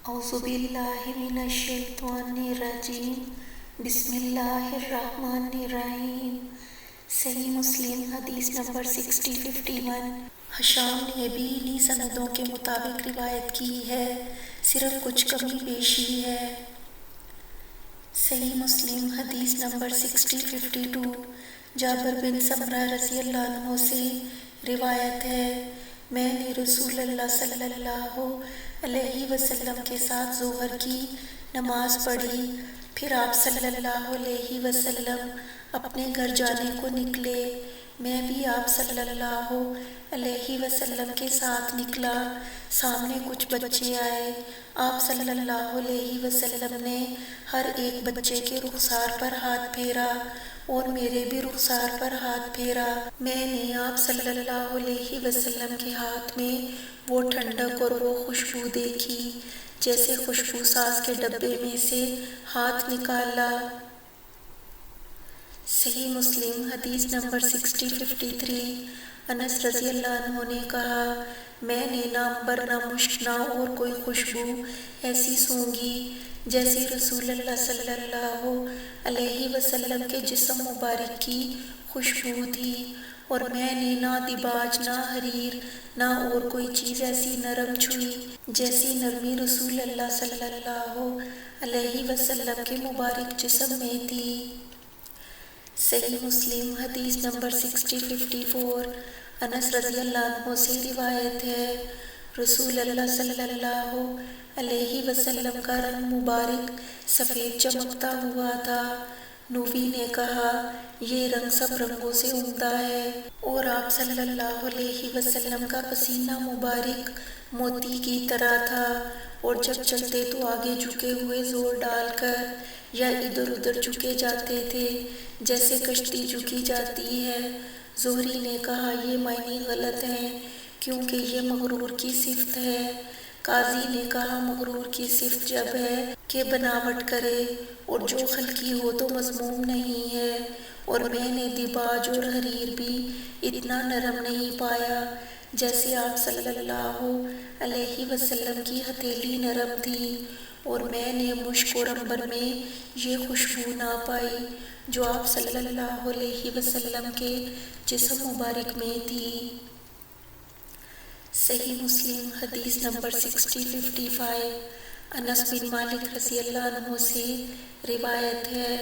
اعوذ باللہ من الشیطان الرجیم بسم اللہ الرحمن الرحیم۔ صحیح مسلم حدیث نمبر 6051۔ حشام نے بھی انہی سندوں کے مطابق روایت کی ہے، صرف کچھ کمی بیشی ہے۔ صحیح مسلم حدیث نمبر 6052۔ جابر بن سمرہ رضی اللہ عنہ سے روایت ہے، میں نے رسول اللہ صلی اللہ علیہ وسلم کے ساتھ ظہر کی نماز پڑھی، پھر آپ صلی اللہ علیہ وسلم اپنے گھر جانے کو نکلے، میں بھی آپ صلی اللہ علیہ وسلم کے ساتھ نکلا۔ سامنے کچھ بچے آئے، آپ صلی اللہ علیہ وسلم نے ہر ایک بچے کے رخسار پر ہاتھ پھیرا اور میرے بھی رخسار پر ہاتھ پھیرا۔ میں نے آپ صلی اللہ علیہ وسلم کے ہاتھ میں وہ ٹھنڈک اور وہ خوشبو دیکھی جیسے خوشبو ساز کے ڈبے میں سے ہاتھ نکالا۔ صحیح مسلم حدیث نمبر 6053۔ انس رضی اللہ عنہ نے کہا، میں نے نہ عنبر نہ مشک نہ اور کوئی خوشبو ایسی سونگھی جیسی رسول اللہ صلی اللہ علیہ وسلم کے جسم مبارک کی خوشبو تھی، اور میں نے نہ دیباج نہ حریر نہ اور کوئی چیز ایسی نرم چھوئی جیسی نرمی رسول اللہ صلی اللہ علیہ وسلم کے مبارک جسم میں تھی۔ صحیح مسلم حدیث نمبر 6054۔ انس رضی اللہ عنہ سے روایت ہے، رسول اللہ صلی اللہ علیہ وسلم کا رنگ مبارک سفید چمکتا ہوا تھا۔ نووی نے کہا، یہ رنگ سب رنگوں سے عمدہ ہے، اور آپ صلی اللہ علیہ وسلم کا پسینہ مبارک موتی کی طرح تھا، اور جب چلتے تو آگے جھکے ہوئے زور ڈال کر یا ادھر ادھر جھکے جاتے تھے جیسے کشتی جھکی جاتی ہے۔ زہری نے کہا، یہ معنی غلط ہیں کیونکہ یہ مغرور کی صفت ہے۔ قاضی نے کہا، مغرور کی صفت جب ہے کہ بناوٹ کرے اور جو خلقی ہو تو مذموم نہیں ہے، اور میں نے دیباج اور حریر بھی اتنا نرم نہیں پایا جیسے آپ صلی اللہ علیہ وسلم کی ہتھیلی نرم تھی، اور میں نے مشک اور عنبر میں یہ خوشبو نہ پائی جو آپ صلی اللہ علیہ وسلم کے جسم مبارک میں تھی۔ صحیح مسلم حدیث نمبر 6055۔ انس بن مالک رضی اللہ عنہ سے روایت ہے،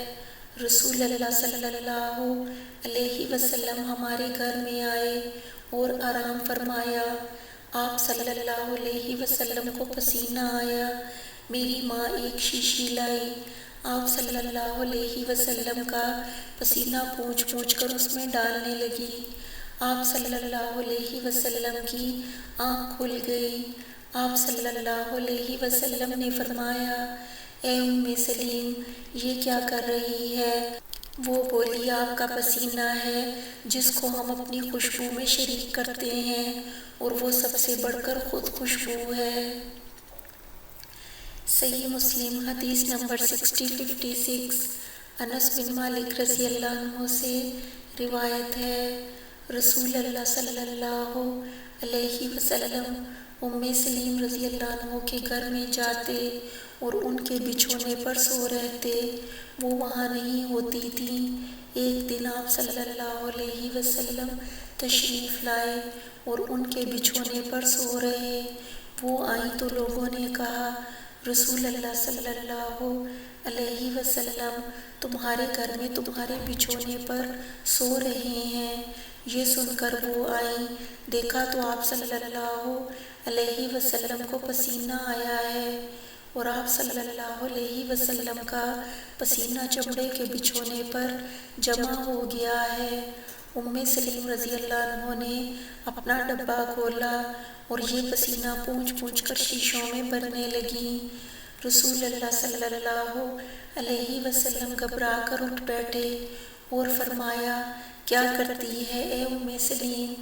رسول اللہ صلی اللہ علیہ وسلم ہمارے گھر میں آئے اور آرام فرمایا۔ آپ صلی اللہ علیہ وسلم کو پسینہ آیا، میری ماں ایک شیشی لائی، آپ صلی اللہ علیہ وسلم کا پسینہ پونچھ پونچھ کر اس میں ڈالنے لگی۔ آپ صلی اللہ علیہ وسلم کی آنکھ کھل گئی۔ آپ صلی اللہ علیہ وسلم نے فرمایا، اے ام سلیم، یہ کیا کر رہی ہے؟ وہ بولی، آپ کا پسینہ ہے جس کو ہم اپنی خوشبو میں شریک کرتے ہیں، اور وہ سب سے بڑھ کر خود خوشبو ہے۔ صحیح مسلم حدیث نمبر 6056۔ انس بن مالک رضی اللہ عنہ سے روایت ہے، رسول اللہ صلی اللہ علیہ وسلم ام سلیم رضی اللہ عنہ کے گھر میں جاتے اور ان کے بچھونے پر سو رہتے، وہ وہاں نہیں ہوتی تھیں۔ ایک دن آپ صلی اللہ علیہ وسلم تشریف لائے اور ان کے بچھونے پر سو رہے۔ وہ آئیں تو لوگوں نے کہا، رسول اللہ صلی اللہ علیہ وسلم تمہارے گھر میں تمہارے بچھونے پر سو رہے ہیں۔ یہ سن کر وہ آئیں، دیکھا تو آپ صلی اللہ علیہ وسلم کو پسینہ آیا ہے، اور آپ صلی اللہ علیہ وسلم کا پسینہ چمڑے کے بچھونے پر جمع ہو گیا ہے۔ ام سلیم رضی اللہ عنہ نے اپنا ڈبہ کھولا اور یہ پسینہ پونچھ پونچھ کر شیشوں میں بھرنے لگیں۔ رسول اللہ صلی اللہ علیہ وسلم گھبرا کر اٹھ بیٹھے اور فرمایا، کیا کرتی ہے اے ام سلیم؟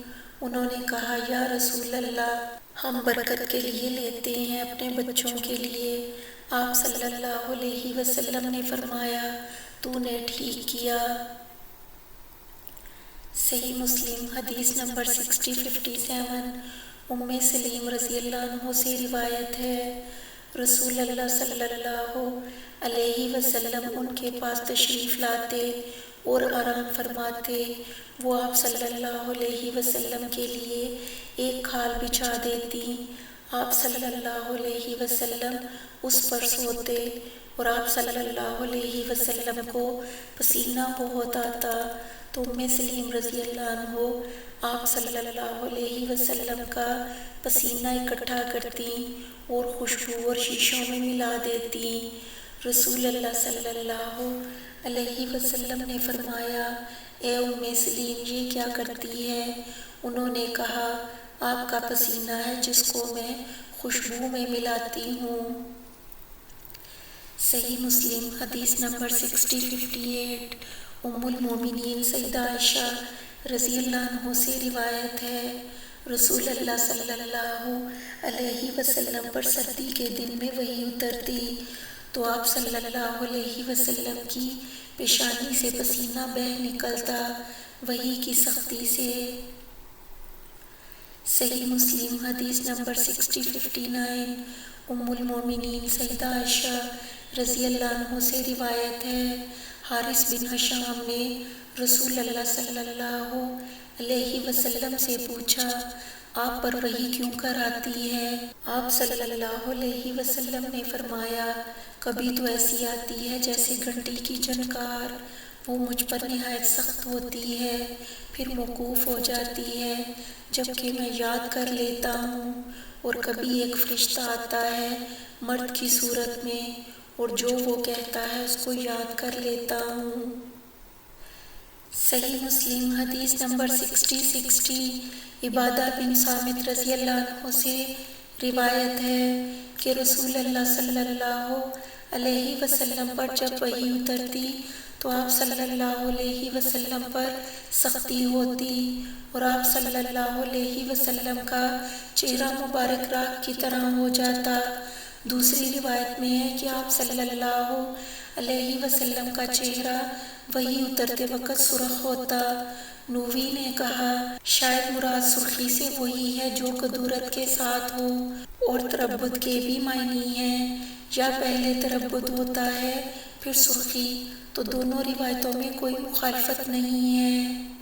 انہوں نے کہا، یا رسول اللہ، ہم برکت کے لیے لیتے ہیں، اپنے بچوں کے لیے۔ آپ صلی اللہ علیہ وسلم نے فرمایا، تو نے ٹھیک کیا۔ صحیح مسلم حدیث نمبر 6057۔ ام سلیم رضی اللہ عنہ سے روایت ہے، رسول اللہ صلی اللہ علیہ وسلم ان کے پاس تشریف لاتے اور آرام فرماتے، وہ آپ صلی اللہ علیہ وسلم کے لیے ایک کھال بچھا دیتی، آپ صلی اللہ علیہ وسلم اس پر سوتے اور آپ صلی اللہ علیہ وسلم کو پسینہ بہت آتا تو ام سلیم رضی اللہ عنہ آپ صلی اللہ علیہ وسلم کا پسینہ اکٹھا کرتی اور خوشبو اور شیشوں میں ملا دیتی۔ رسول اللہ صلی اللہ علیہ وسلم نے فرمایا، اے ام سلیم یہ کیا کرتی ہے؟ انہوں نے کہا، آپ کا پسینہ ہے جس کو میں خوشبو میں ملاتی ہوں۔ صحیح مسلم حدیث نمبر 6058 ام المومنین سیدہ عائشہ رضی اللہ عنہ سے روایت ہے، رسول اللہ صلی اللہ علیہ وسلم پر سردی کے دن میں وحی اترتی تو آپ صلی اللہ علیہ وسلم کی پیشانی سے پسینہ بہہ نکلتا وحی کی سختی سے۔ صحیح مسلم حدیث نمبر 6059 ام المومنین سیدہ عائشہ رضی اللہ عنہ سے روایت ہے، حارث بن ہشام نے رسول اللہ صلی اللہ علیہ وسلم سے پوچھا، آپ پر وحی کیوں کر آتی ہے؟ آپ صلی اللہ علیہ وسلم نے فرمایا، کبھی تو ایسی آتی ہے جیسے گھنٹی کی جھنکار، وہ مجھ پر نہایت سخت ہوتی ہے، پھر موقوف ہو جاتی ہے جبکہ میں یاد کر لیتا ہوں، اور کبھی ایک فرشتہ آتا ہے مرد کی صورت میں اور جو وہ کہتا ہے اس کو یاد کر لیتا ہوں۔ صحیح مسلم حدیث نمبر 6060 عبادہ بن صامت رضی اللہ عنہ سے روایت ہے کہ رسول اللہ صلی اللہ علیہ وسلم پر جب وحی اترتی تو آپ صلی اللہ علیہ وسلم پر سختی ہوتی اور آپ صلی اللہ علیہ وسلم کا چہرہ مبارک راکھ کی طرح ہو جاتا۔ دوسری روایت میں ہے کہ آپ صلی اللہ علیہ وسلم کا چہرہ وحی اترتے وقت سرخ ہوتا۔ نووی نے کہا، شاید مراد سرخی سے وہی ہے جو کدورت کے ساتھ ہو، اور تربت کے بھی معنی ہیں، یا پہلے تربت ہوتا ہے پھر سرخی، تو دونوں روایتوں میں کوئی مخالفت نہیں ہے۔